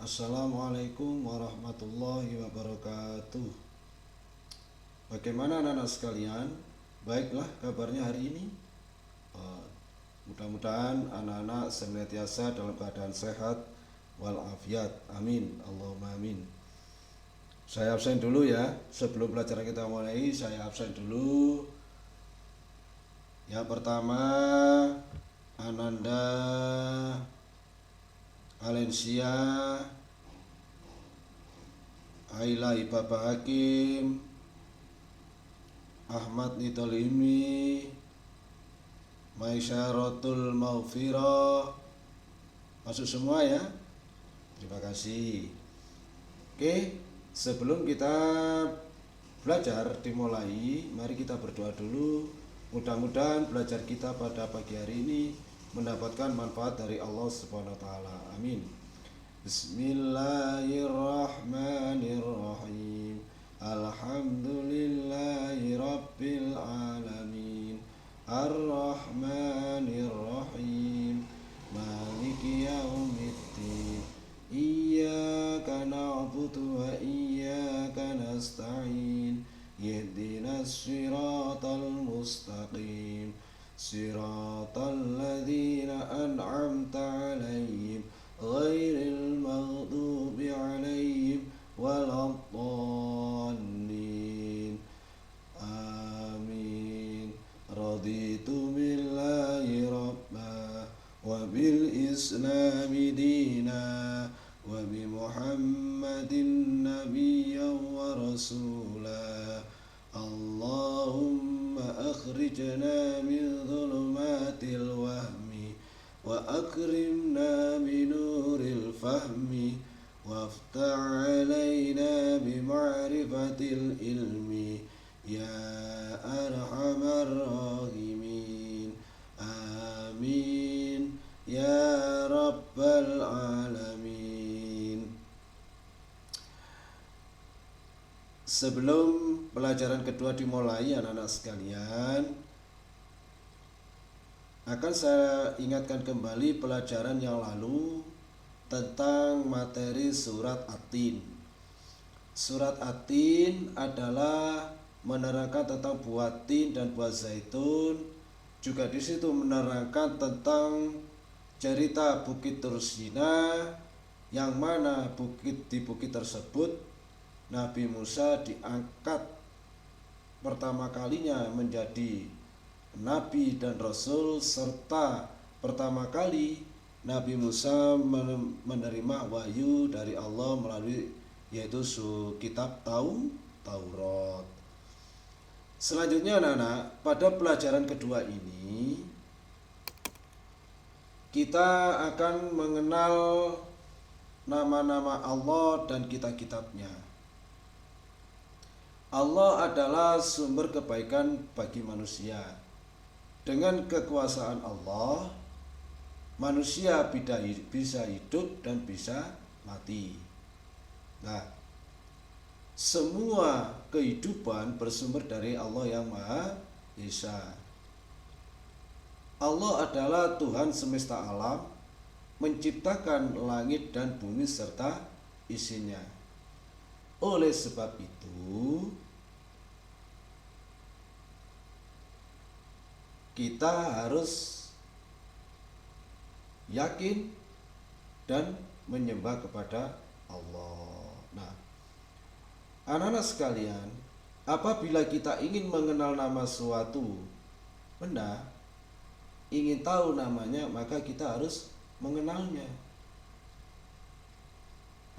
Assalamualaikum warahmatullahi wabarakatuh. Bagaimana anak-anak sekalian? Baiklah kabarnya hari ini. Eh, Mudah-mudahan anak-anak senantiasa dalam keadaan sehat walafiat. Amin. Allahumma amin. Saya absen dulu ya. Sebelum pelajaran kita mulai, saya absen dulu. Yang pertama, Ananda Alensia, Aila Ibaba Hakim, Ahmad Nidolimi, Maisyaratul Maufiro. Masuk semua ya. Terima kasih. Oke, sebelum kita belajar dimulai, mari kita berdoa dulu. Mudah-mudahan belajar kita pada pagi hari ini mendapatkan manfaat dari Allah Subhanahu wa taala. Amin. Bismillahirrahmanirrahim. Alhamdulillahi rabbil alamin. Ar-Rahmanir-Rahim. Maliki yaumiddin. Iyyaka na'budu wa iyyaka nasta'in. Ihdinas siratal mustaqim. Siratal ladzina an'amta 'alaihim ghairil maghdubi 'alaihim waladdallin. Amin. Raditu billahi rabba wa bil islami dina wa bi muhammadin nabiyyan wa rasula. Allahumma akhrijna min dhulumatil wahmi wa akrimna min nuril fahmi waftah alaina bi ma'rifatil ilmi ya arhamar rahimin. Amin ya rabbal alamin. Sebelum pelajaran kedua dimulai, anak-anak sekalian, akan saya ingatkan kembali pelajaran yang lalu tentang materi surat At-Tin. Surat At-Tin adalah menerangkan tentang buah tin dan buah zaitun. Juga di situ menerangkan tentang cerita Bukit Tursina, yang mana di bukit tersebut Nabi Musa diangkat pertama kalinya menjadi Nabi dan Rasul, serta pertama kali Nabi Musa menerima wahyu dari Allah melalui yaitu kitab Taurat. Selanjutnya anak-anak, pada pelajaran kedua ini kita akan mengenal nama-nama Allah dan kitab-kitabnya. Allah adalah sumber kebaikan bagi manusia. Dengan kekuasaan Allah, manusia bisa hidup dan bisa mati. Nah, semua kehidupan bersumber dari Allah yang Maha Esa. Allah adalah Tuhan semesta alam, menciptakan langit dan bumi serta isinya. Oleh sebab itu, kita harus yakin dan menyembah kepada Allah. Nah, anak-anak sekalian, apabila kita ingin mengenal nama suatu benda, ingin tahu namanya, maka kita harus mengenalnya.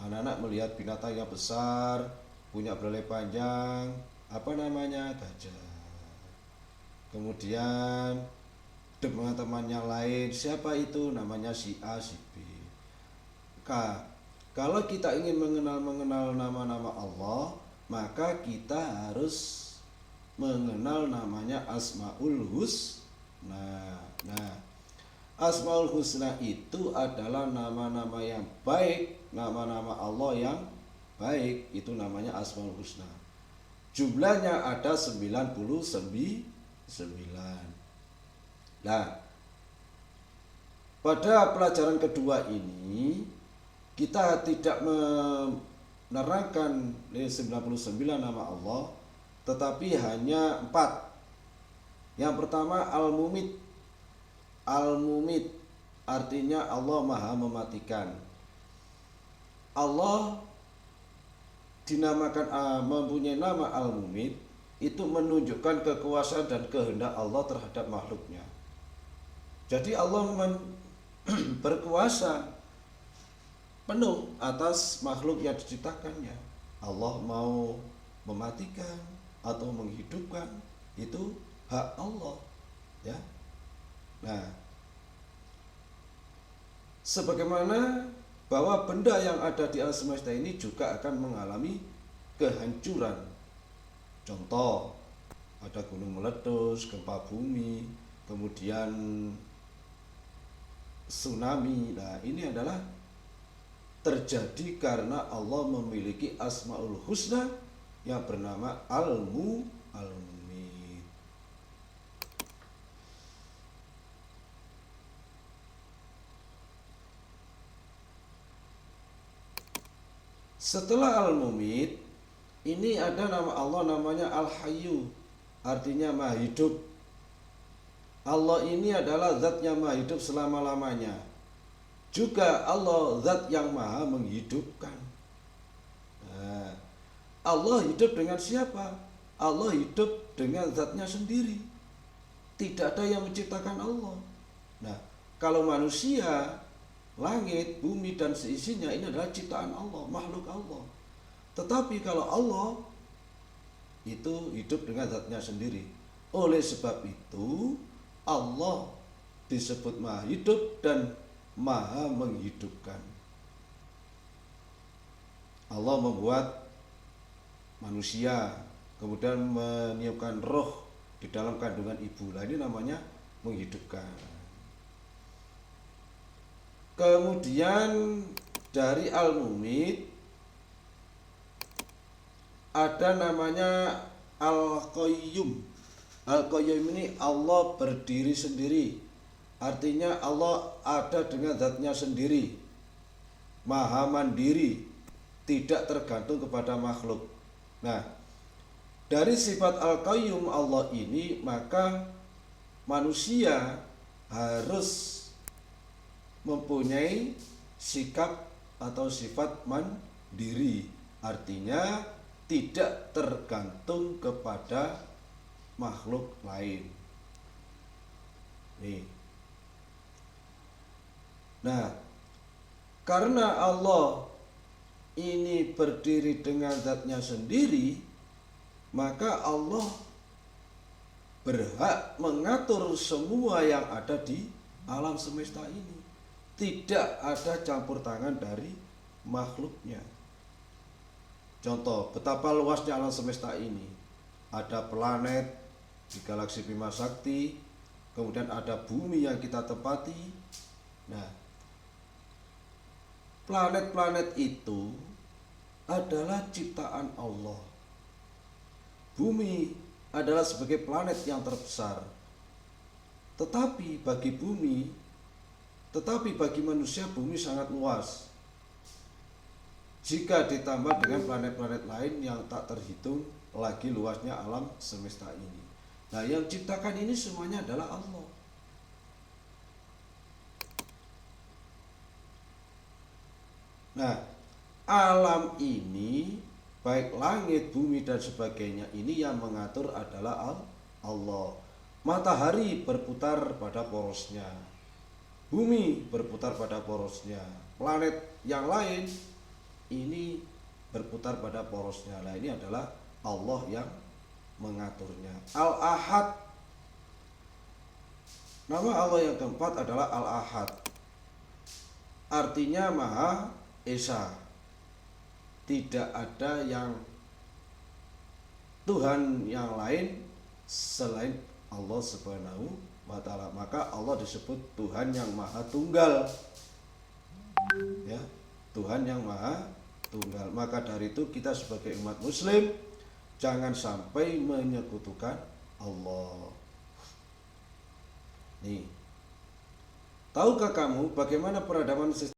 Anak-anak melihat binatang yang besar, punya belalai panjang, apa namanya? Gajah. Kemudian teman-temannya lain, siapa itu? Namanya si A, si B. Kalau kita ingin mengenal nama-nama Allah, maka kita harus mengenal namanya Asmaul Husna. Nah, Asmaul Husna itu adalah nama-nama yang baik, nama-nama Allah yang baik, itu namanya Asmaul Husna. Jumlahnya ada 99. Nah, pada pelajaran kedua ini kita tidak menerangkan 99 nama Allah, tetapi hanya 4. Yang pertama Al-Mumit. Al-Mumit artinya Allah Maha Mematikan. Allah dinamakan mempunyai nama Al-Mumit itu menunjukkan kekuasaan dan kehendak Allah terhadap makhluknya. Jadi Allah berkuasa penuh atas makhluk yang diciptakannya. Allah mau mematikan atau menghidupkan itu hak Allah, ya. Nah, sebagaimana bahwa benda yang ada di alam semesta ini juga akan mengalami kehancuran. Contoh, ada gunung meletus, gempa bumi, kemudian tsunami. Nah, ini adalah terjadi karena Allah memiliki Asmaul Husna yang bernama Al-Mumit. Setelah Al-Mumit, ini ada nama Allah namanya Al-Hayyu, artinya Maha Hidup. Allah ini adalah zat yang maha hidup selama-lamanya. Juga Allah zat yang maha menghidupkan. Nah, Allah hidup dengan siapa? Allah hidup dengan zatnya sendiri. Tidak ada yang menciptakan Allah. Nah, kalau manusia, langit, bumi dan seisinya ini adalah ciptaan Allah, makhluk Allah. Tetapi kalau Allah itu hidup dengan zatnya sendiri. Oleh sebab itu Allah disebut maha hidup dan maha menghidupkan. Allah membuat manusia, kemudian meniupkan roh di dalam kandungan ibu. Nah, ini namanya menghidupkan. Kemudian dari Al-Mumit ada namanya Al-Qayyum. Al-Qayyum ini Allah berdiri sendiri. Artinya Allah ada dengan zatnya sendiri, maha mandiri, tidak tergantung kepada makhluk. Nah, dari sifat Al-Qayyum Allah ini, maka manusia harus mempunyai sikap atau sifat mandiri. Artinya tidak tergantung kepada makhluk lain. Nih. Nah, karena Allah ini berdiri dengan zatnya sendiri, maka Allah berhak mengatur semua yang ada di alam semesta ini. Tidak ada campur tangan dari makhluknya. Contoh, betapa luasnya alam semesta ini. Ada planet di galaksi Bima Sakti, kemudian ada bumi yang kita tempati. Nah, planet-planet itu adalah ciptaan Allah. Bumi adalah sebagai planet yang terbesar. Tetapi bagi manusia bumi sangat luas. Jika ditambah dengan planet-planet lain yang tak terhitung lagi luasnya alam semesta ini. Nah, yang ciptakan ini semuanya adalah Allah. Nah, alam ini, baik langit, bumi dan sebagainya, ini yang mengatur adalah Allah. Matahari berputar pada porosnya, bumi berputar pada porosnya, planet yang lain ini berputar pada porosnya. Nah, ini adalah Allah yang mengaturnya. Al-Ahad, nama Allah yang keempat adalah Al-Ahad, artinya Maha Esa. Tidak ada yang Tuhan yang lain selain Allah Subhanahu wa ta'ala. Maka Allah disebut Tuhan yang Maha Tunggal. Ya, Tuhan yang Maha Tunggal. Maka dari itu kita sebagai umat muslim jangan sampai menyekutukan Allah. Nih, tahukah kamu bagaimana peradaban